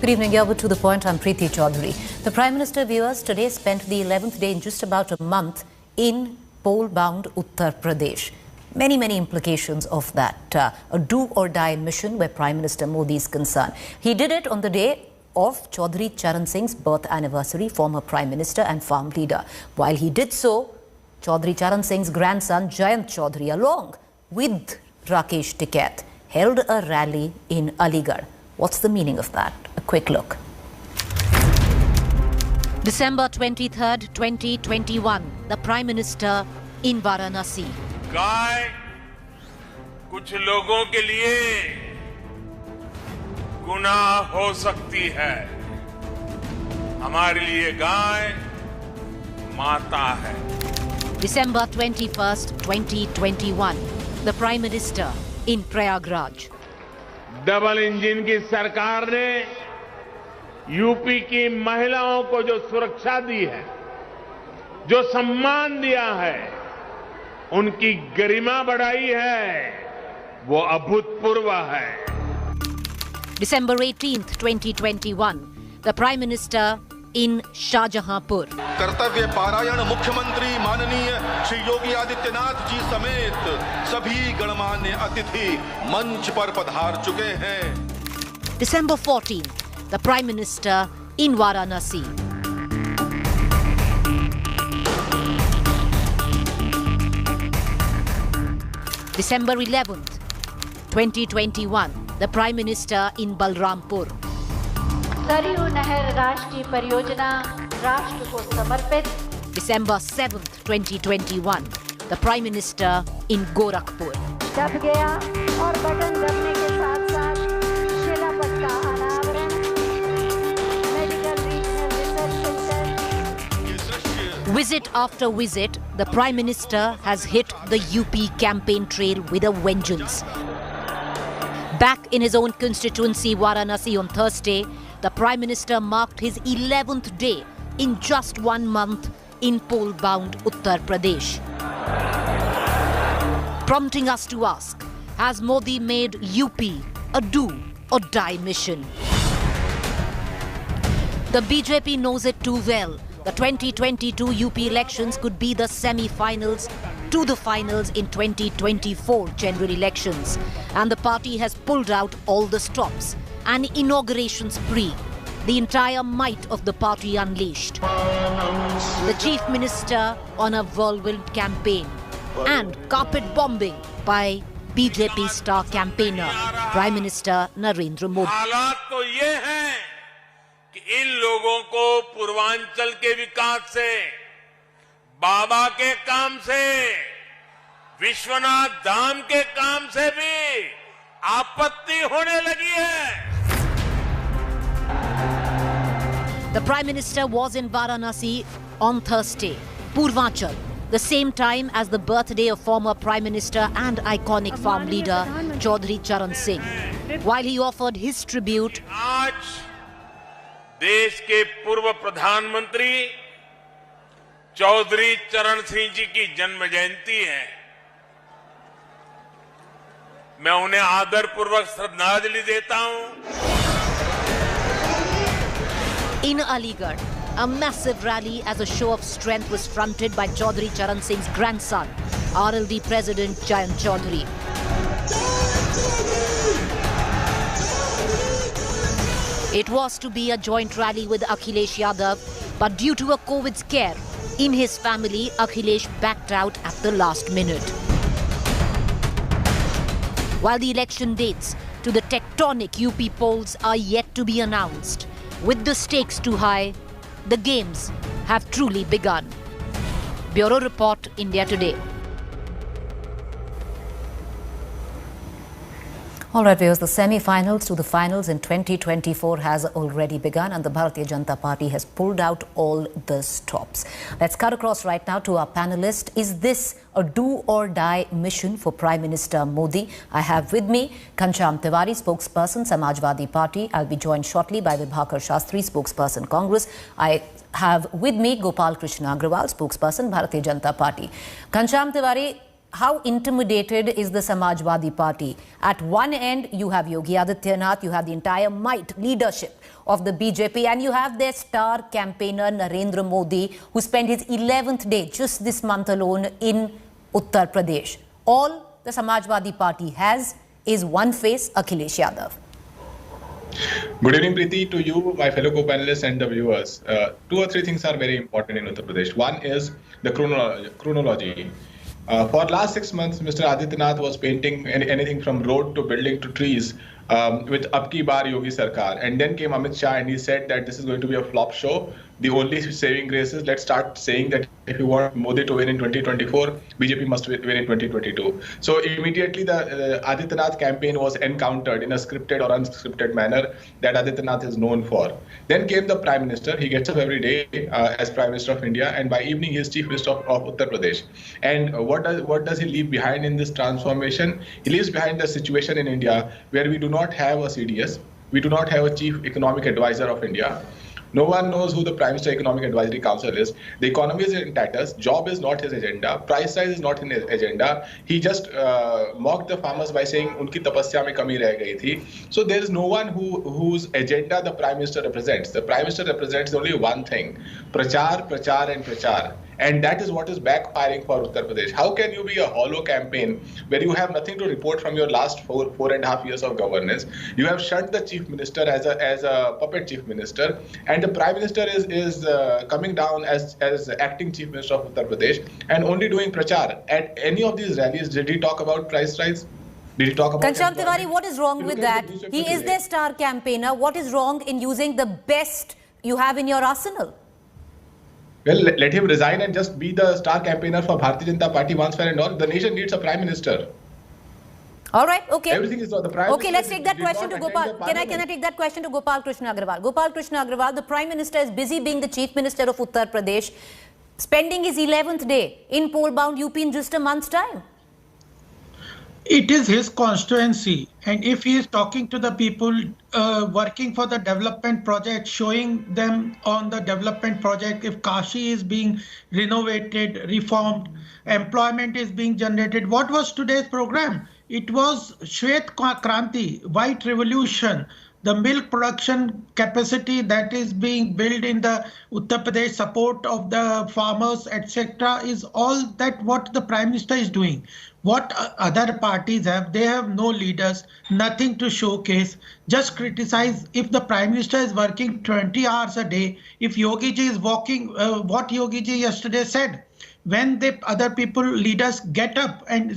Good evening. You're to the point. I'm Preeti Chaudhary. The Prime Minister, viewers, today spent the 11th day in just about a month in poll-bound Uttar Pradesh. Many implications of that. A do-or-die mission where Prime Minister Modi is concerned. He did it on the day of Chaudhary Charan Singh's birth anniversary, former Prime Minister and farm leader. While he did so, Chaudhary Charan Singh's grandson, Jayant Chaudhary, along with Rakesh Tikait, held a rally in Aligarh. What's the meaning of that? A quick look. December 23rd, 2021, the Prime Minister in Varanasi. गाय कुछ लोगों के लिए गुनाह हो सकती है, हमारे लिए गाय माता है. December 21st, 2021, the Prime Minister in Prayagraj. Double engine की सरकार ने यूपी की महिलाओं को जो सुरक्षा दी है, जो सम्मान दिया है, उनकी गरिमा बढ़ाई है, वो अभूतपूर्व है. December 18th, 2021, the Prime Minister in Shahjahanpur. कर्तव्य पारायण मुख्यमंत्री माननीय श्री योगी आदित्यनाथ जी समेत सभी गणमान्य अतिथि मंच पर पधार चुके हैं. December 14th, the Prime Minister in Varanasi. December 11th, 2021, the Prime Minister in Balrampur. Saryu नहर राष्ट्रीय परियोजना राष्ट्र को समर्पित. December 7th, 2021, the Prime Minister in Gorakhpur. दब गया और बटन दबने के साथ-साथ शिलापट का अनावरण. Medical regional research centre. Visit after visit, the Prime Minister has hit the UP campaign trail with a vengeance. Back in his own constituency, Varanasi, on Thursday, the Prime Minister marked his 11th day in just 1 month in poll-bound Uttar Pradesh. Prompting us to ask, has Modi made UP a do-or-die mission? The BJP knows it too well. The 2022 UP elections could be the semi-finals to the finals in 2024 general elections. And the party has pulled out all the stops. An inauguration spree, the entire might of the party unleashed. The Chief Minister on a whirlwind campaign and carpet bombing by BJP star campaigner, Prime Minister Narendra Modi. हालात तो ये हैं कि इन लोगों को पूर्वांचल के विकास से, बाबा के काम से, विश्वनाथ धाम के काम से भी आपत्ति होने लगी है. The Prime Minister was in Varanasi on Thursday, Purvanchal, the same time as the birthday of former Prime Minister and iconic farm leader Chaudhary Charan Singh. While he offered his tribute, आज देश के पूर्व प्रधानमंत्री चौधरी चरण सिंह जी की जन्म जयंती है. मैं उन्हें आदरपूर्वक श्रद्धांजलि देता हूं. in Aligarh, a massive rally as a show of strength was fronted by Chaudhary Charan Singh's grandson, RLD President Jayant Chaudhary. It was to be a joint rally with Akhilesh Yadav, but due to a COVID scare in his family, Akhilesh backed out at the last minute. While the election dates to the tectonic UP polls are yet to be announced, with the stakes too high, the games have truly begun. Bureau Report, India Today. All right, viewers, the semi-finals to the finals in 2024 has already begun and the Bharatiya Janata Party has pulled out all the stops. Let's cut across right now to our panelist. Is this a do-or-die mission for Prime Minister Modi? I have with me Kancham Tiwari, spokesperson, Samajwadi Party. I'll be joined shortly by Vibhakar Shastri, spokesperson, Congress. I have with me Gopal Krishna Agrawal, spokesperson, Bharatiya Janata Party. Kancham Tiwari, how intimidated is the Samajwadi Party? At one end, you have Yogi Adityanath, you have the entire might, leadership of the BJP, and you have their star campaigner Narendra Modi, who spent his 11th day just this month alone in Uttar Pradesh. All the Samajwadi Party has is one face, Akhilesh Yadav. Good evening, Preeti, to you, my fellow co-panelists and the viewers. Two or three things are very important in Uttar Pradesh. One is the chronology. For last 6 months, Mr. Adityanath was painting anything from road to building to trees with Ab Ki Baar Yogi Sarkar. And then came Amit Shah and he said that this is going to be a flop show. The only saving grace is let's start saying that if you want Modi to win in 2024, BJP must win in 2022. So immediately the Adityanath campaign was encountered in a scripted or unscripted manner that Adityanath is known for. Then came the Prime Minister. He gets up every day as Prime Minister of India, and by evening he is Chief Minister of Uttar Pradesh. And what does he leave behind in this transformation? He leaves behind the situation in India where we do not have a CDS, we do not have a Chief Economic Advisor of India. No one knows who the Prime Minister Economic Advisory Council is. The economy is in tatters. Job is not his agenda. Price rise is not his agenda. He just mocked the farmers by saying unki tapasya mein kami reh gayi thi. So there is no one whose agenda the Prime Minister represents. The Prime Minister represents only one thing: prachar, prachar and prachar. And that is what is backfiring for Uttar Pradesh. How can you be a hollow campaign where you have nothing to report from your last four and a half years of governance? You have shut the Chief Minister as a puppet Chief Minister, and the Prime Minister is coming down as acting Chief Minister of Uttar Pradesh and only doing prachar. At any of these rallies, did he talk about price rise? Did he talk about Kancham Tiwari, what is wrong with that? He is their star campaigner. What is wrong in using the best you have in your arsenal? Well, let him resign and just be the star campaigner for Bharatiya Janata Party once and all. The nation needs a Prime Minister. All right, okay. Everything is the Prime Okay, Minister let's take that question to Gopal. Can I take that question to Gopal Krishna Agarwal? Gopal Krishna Agarwal, the Prime Minister is busy being the Chief Minister of Uttar Pradesh, spending his 11th day in poll-bound UP in just a month's time. It is his constituency, and if he is talking to the people working for the development project, showing them on the development project, if Kashi is being renovated, reformed, employment is being generated. What was today's program? It was Shwet Kranti, White Revolution. The milk production capacity that is being built in the Uttar Pradesh, support of the farmers, etc., is all that what the Prime Minister is doing. What other parties have, they have no leaders, nothing to showcase, just criticize. If the Prime Minister is working 20 hours a day, if Yogi ji is walking, what Yogi ji yesterday said, when the other people, leaders get up and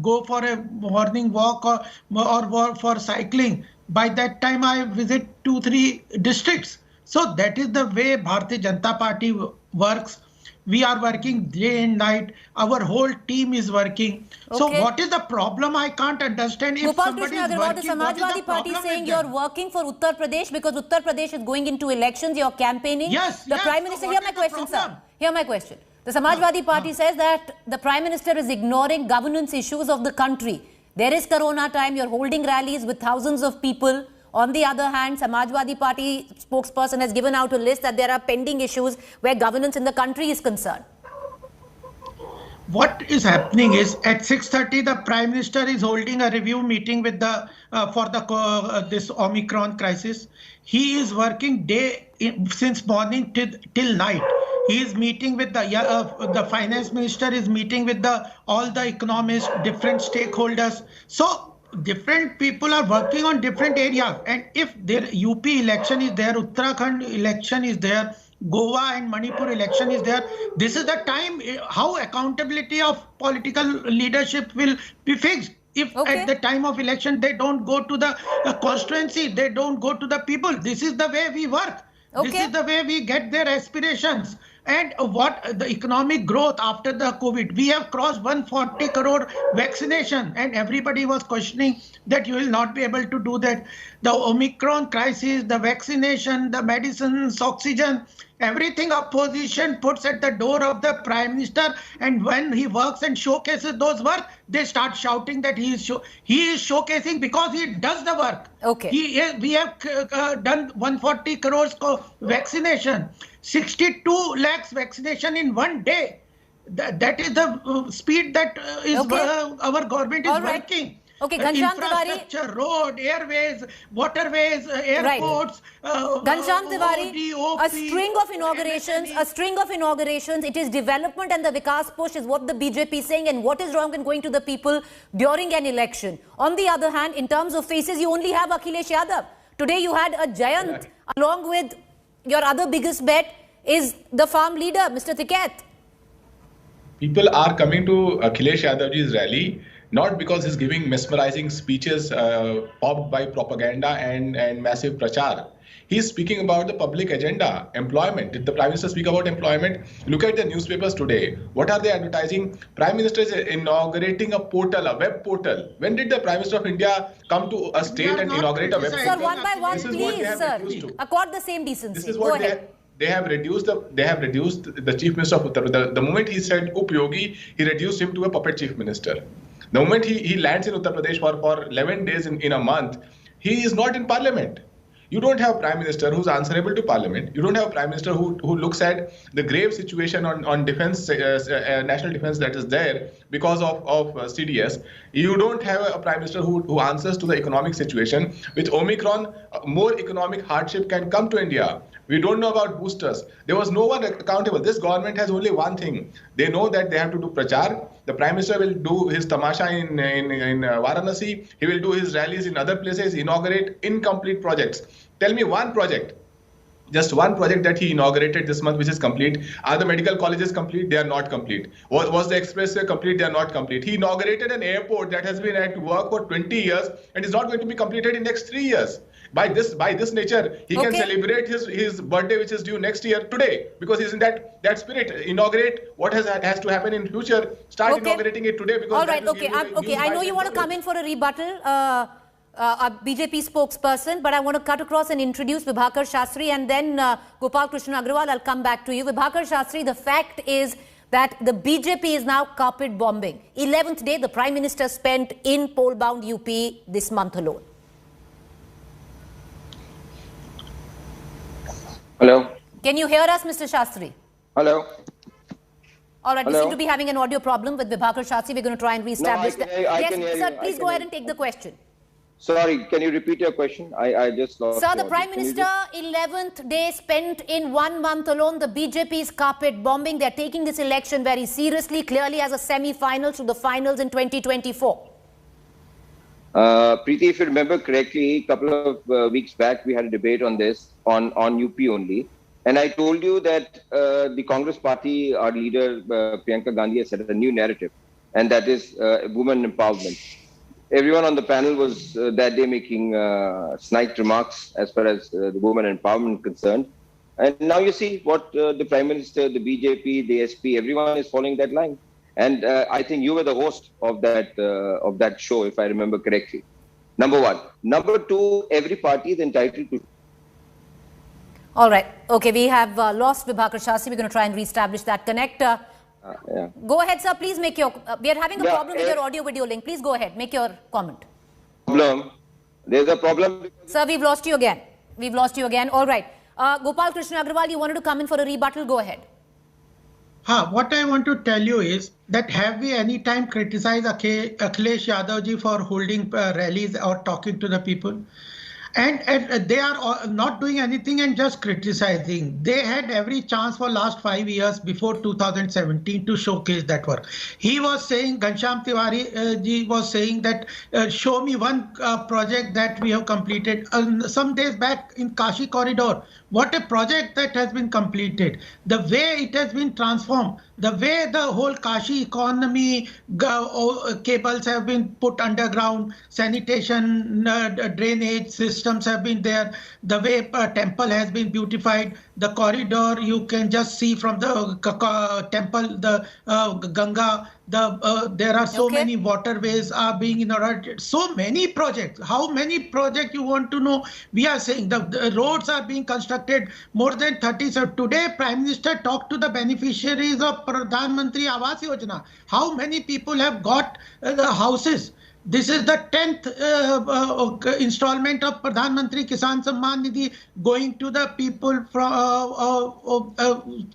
go for a morning walk or for cycling, by that time I visit 2-3 districts. So that is the way Bharatiya Janata Party works. We are working day and night. Our whole team is working. Okay. So what is the problem? I can't understand. If Gopal Krishna Agarwal, the Samajwadi Party saying you're working for Uttar Pradesh because Uttar Pradesh is going into elections, you're campaigning. Yes, the Prime Minister, hear my question, sir. Hear my question. The Samajwadi Party says that the Prime Minister is ignoring governance issues of the country. There is Corona time, you're holding rallies with thousands of people. On the other hand, Samajwadi Party spokesperson has given out a list that there are pending issues where governance in the country is concerned. What is happening is at 6:30, the Prime Minister is holding a review meeting with the this Omicron crisis. He is working since morning till night. He is meeting with the finance minister is meeting with all the economists, different stakeholders. So different people are working on different areas. And if their UP election is there, Uttarakhand election is there, Goa and Manipur election is there, this is the time how accountability of political leadership will be fixed. If at the time of election they don't go to the constituency, they don't go to the people. This is the way we work. This is the way we get their aspirations. And what the economic growth after the COVID, we have crossed 140 crore vaccination, and everybody was questioning that you will not be able to do that. The Omicron crisis, the vaccination, the medicines, oxygen, everything opposition puts at the door of the Prime Minister, and when he works and showcases those work, they start shouting that he is showcasing because he does the work. We have done 140 crores vaccination, 62 lakhs vaccination in one day. That is the speed that our government is working. Okay, Ghanshyam Tiwari. Infrastructure, road, airways, waterways, airports. Ghanshyam Tiwari, a string of inaugurations. It is development and the Vikas push is what the BJP is saying, and what is wrong in going to the people during an election. On the other hand, in terms of faces, you only have Akhilesh Yadav. Today you had a giant, along with your other biggest bet is the farm leader, Mr. Tiket. People are coming to Akhilesh Yadavji's rally not because he's giving mesmerizing speeches popped by propaganda and massive prachar. He's speaking about the public agenda, employment. Did the Prime Minister speak about employment? Look at the newspapers today. What are they advertising? Prime Minister is inaugurating a portal, a web portal. When did the Prime Minister of India come to a state and inaugurate a web portal? Sir, one by one, please, sir. Accord the same decency. This is what they have reduced the Chief Minister of Uttar Pradesh. The moment he said Upyogi, he reduced him to a puppet Chief Minister. The moment he lands in Uttar Pradesh for 11 days in a month, he is not in Parliament. You don't have a Prime Minister who's answerable to Parliament. You don't have a Prime Minister who looks at the grave situation on defense, national defense that is there because of CDS. You don't have a Prime Minister who answers to the economic situation. With Omicron, more economic hardship can come to India. We don't know about boosters. There was no one accountable. This government has only one thing. They know that they have to do prachar. The Prime Minister will do his tamasha in Varanasi. He will do his rallies in other places, inaugurate incomplete projects. Tell me one project, just one project that he inaugurated this month which is complete. Are the medical colleges complete? They are not complete. Was the expressway complete? They are not complete. He inaugurated an airport that has been at work for 20 years and is not going to be completed in next 3 years. By this nature, he can celebrate his birthday, which is due next year, today, because he's in that spirit. Inaugurate what has to happen in future. Start inaugurating it today. Because all right, I know you want to come in for a rebuttal, a BJP spokesperson, but I want to cut across and introduce Vibhakar Shastri and then Gopal Krishna Agrawal. I'll come back to you. Vibhakar Shastri, the fact is that the BJP is now carpet bombing. 11th day, the Prime Minister spent in poll-bound UP this month alone. Hello. Can you hear us, Mr. Shastri? Hello. All right, we seem to be having an audio problem with Vibhakar Shastri. We're going to try and reestablish that. Yes, sir, please go ahead and take the question. Sorry, can you repeat your question? I just lost. Sir, the Prime Minister, 11th day spent in 1 month alone. The BJP's carpet bombing. They're taking this election very seriously, clearly as a semi-final to the finals in 2024. Preeti, if you remember correctly, a couple of weeks back, we had a debate on this, on UP only. And I told you that the Congress party, our leader, Priyanka Gandhi, has set a new narrative, and that is women empowerment. Everyone on the panel was that day making snide remarks as far as the women empowerment concerned. And now you see what the Prime Minister, the BJP, the SP, everyone is following that line. And I think you were the host of that show, if I remember correctly. Number one. Number two, every party is entitled to. All right. Okay, we have lost Vibhakar Shastri. We're going to try and reestablish that connect. Go ahead, sir. Please make your... we are having a problem with your audio-video link. Please go ahead. Make your comment. Problem. There's a problem. Sir, we've lost you again. We've lost you again. All right. Gopal Krishna Agrawal, you wanted to come in for a rebuttal. Go ahead. What I want to tell you is that have we any time criticized Akhilesh Yadavji for holding rallies or talking to the people? And they are not doing anything and just criticizing. They had every chance for last 5 years before 2017 to showcase that work. He was saying, Ghanshyam Tiwari ji was saying that show me one project that we have completed. Some days back in Kashi corridor, what a project that has been completed. The way it has been transformed, the way the whole Kashi economy cables have been put underground, sanitation, drainage systems have been there, the way temple has been beautified, the corridor you can just see from the temple, the Ganga, there are so many waterways are being inaugurated. So many projects. How many projects you want to know? We are saying the roads are being constructed more than 30. So today, Prime Minister talked to the beneficiaries of Pradhan Mantri Awas Yojana. How many people have got the houses? This is the 10th installment of Pradhan Mantri Kisan Samman Nidhi going to the people,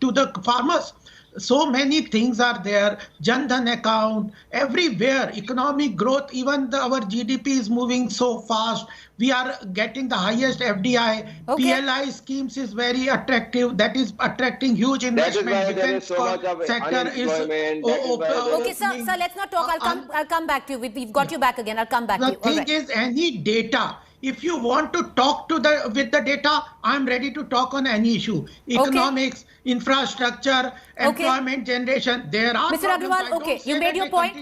to the farmers. So many things are there. Jan Dhan account, everywhere. Economic growth, even our GDP is moving so fast. We are getting the highest FDI. PLI schemes is very attractive. That is attracting huge investment. Defense sector is. Okay, sir, let's not talk. I'll come back to you. We've got you back again. I'll come back to you. The thing is, any data. If you want to talk with the data, I'm ready to talk on any issue. Economics, infrastructure, employment generation. There are Mr. Agrawal, okay, you made your point.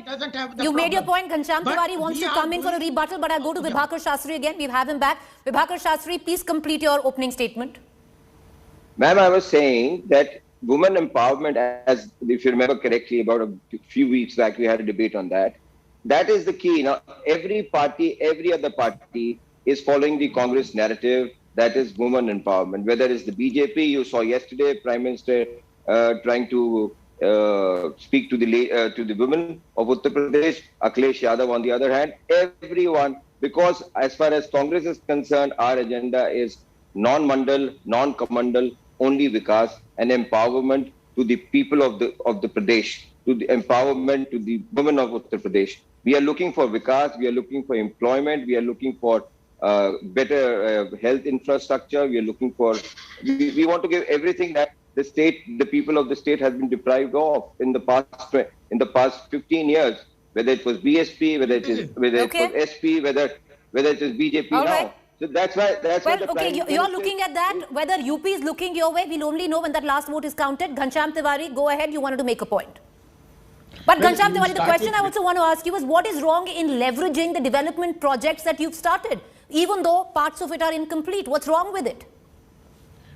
You made your point. Ghanshyam Tiwari wants to come in for a rebuttal, but I'll go to Vibhakar Shastri again. We'll have him back. Vibhakar Shastri, please complete your opening statement. Ma'am, I was saying that women empowerment, as if you remember correctly, about a few weeks back, we had a debate on that. That is the key. Now, every party, every other party is following the Congress narrative, that is women empowerment. Whether it's the BJP, you saw yesterday, Prime Minister trying to speak to the women of Uttar Pradesh, Akhilesh Yadav on the other hand, everyone, because as far as Congress is concerned, our agenda is non-mandal, non-commandal, only Vikas, and empowerment to the people of the Pradesh, to the empowerment to the women of Uttar Pradesh. We are looking for Vikas, we are looking for employment, we are looking for better health infrastructure. We are looking for, we want to give everything that the people of the state has been deprived of in the past 15 years, whether it was BSP, whether it was SP, whether it is BJP now. Right. So that's why. You're looking at that. Whether UP is looking your way, we'll only know when that last vote is counted. Ghanshyam Tiwari, go ahead. You wanted to make a point. But Ghanshyam Tiwari, the question I also want to ask you is, what is wrong in leveraging the development projects that you've started? Even though parts of it are incomplete, what's wrong with it?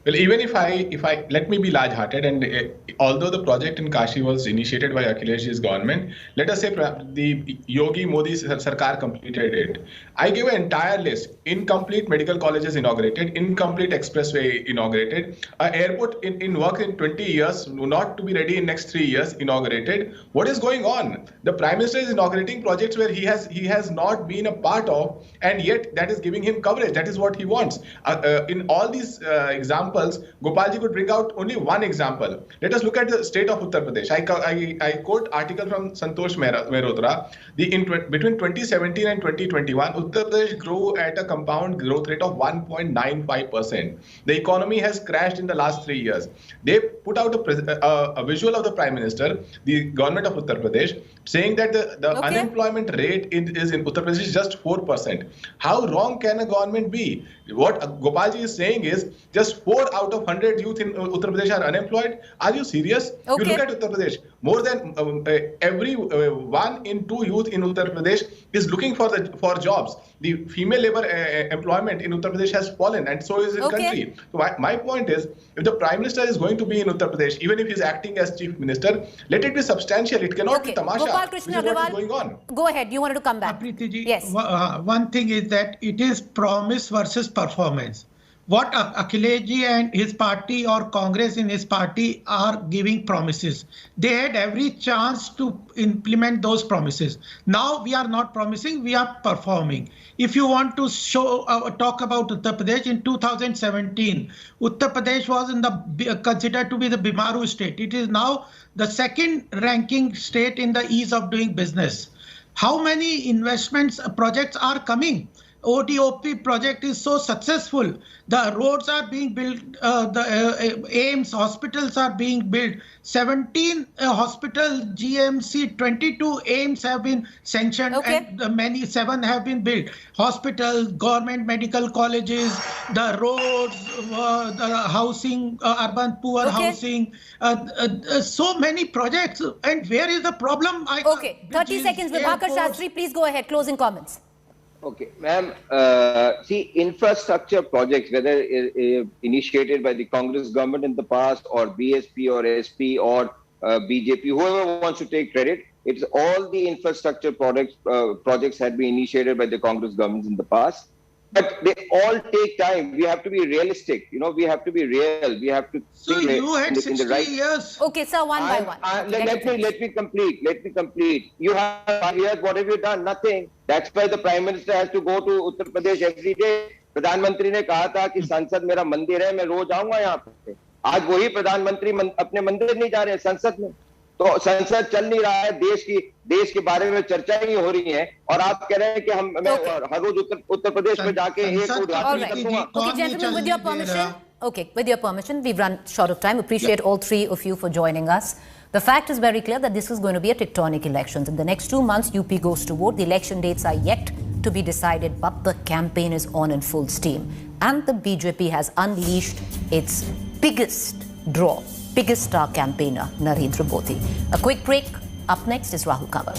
Well, even if I let me be large-hearted, and although the project in Kashi was initiated by Akhilesh's government, let us say the Yogi Modi Sarkar completed it. I give an entire list: incomplete medical colleges inaugurated, incomplete expressway inaugurated, an airport in work in 20 years, not to be ready in next 3 years, inaugurated. What is going on? The Prime Minister is inaugurating projects where he has not been a part of, and yet that is giving him coverage. That is what he wants. In all these examples, Gopalji could bring out only one example. Let us look at the state of Uttar Pradesh. I quote article from Santosh Mehrotra. Between 2017 and 2021, Uttar Pradesh grew at a compound growth rate of 1.95%. The economy has crashed in the last 3 years. They put out a visual of the Prime Minister, the government of Uttar Pradesh, saying that the unemployment rate in Uttar Pradesh is just 4%. How wrong can a government be? What Gopalji is saying is just 4 out of 100 youth in Uttar Pradesh are unemployed. Are you serious? You look at Uttar Pradesh. More than every 1 in 2 youth in Uttar Pradesh is looking for jobs. The female labor employment in Uttar Pradesh has fallen, and so is the country. So my point is, if the Prime Minister is going to be in Uttar Pradesh, even if he is acting as Chief Minister, let it be substantial. It cannot be tamasha. Gopal Krishna Agrawal, going on. Go ahead. You wanted to come back. Yes. One thing is that it is promise versus performance. What Akhilesh and his party or Congress in his party are giving promises. They had every chance to implement those promises. Now we are not promising, we are performing. If you want to talk about Uttar Pradesh, in 2017, Uttar Pradesh was considered to be the Bimaru state. It is now the second ranking state in the ease of doing business. How many investments projects are coming? ODOP project is so successful. The roads are being built, the AIMS hospitals are being built. 17 hospitals, GMC, 22 AIMS have been sanctioned, and 7 have been built. Hospitals, government medical colleges, the roads, the housing, urban poor housing, so many projects. And where is the problem? 30 seconds. Vibhakar Shastri, please go ahead. Closing comments. Okay, ma'am, see, infrastructure projects, whether initiated by the Congress government in the past or BSP or SP or BJP, whoever wants to take credit, it's all the infrastructure projects had been initiated by the Congress governments in the past. But they all take time. We have to be realistic. You know, we have to be real. We have to. So you had 60 years. Okay, sir, one by one. Let me complete. Let me complete. You have 5 years. What have you done? Nothing. That's why the Prime Minister has to go to Uttar Pradesh every day. प्रधानमंत्री ने कहा था कि संसद मेरा मंदिर है, मैं रोज आऊंगा यहाँ पे. आज वही प्रधानमंत्री अपने मंदिर नहीं जा रहे हैं, संसद में। तो संसद चल नहीं रहा है, देश के बारे में चर्चा ही हो रही है, और आप कह रहे हैं कि मैं हर रोज उत्तर प्रदेश में जाके एक उद्घाटन करूंगा। Okay, gentlemen, with your permission. Okay, with your permission, we've run short of time. Appreciate all three of you for joining us. The fact is very clear that this is going to be a tectonic election. In the next 2 months, UP goes to vote. The election dates are yet to be decided, but the campaign is on in full steam. And the BJP has unleashed its biggest draw, biggest star campaigner, Narendra Modi. A quick break. Up next is Rahul Kanwar.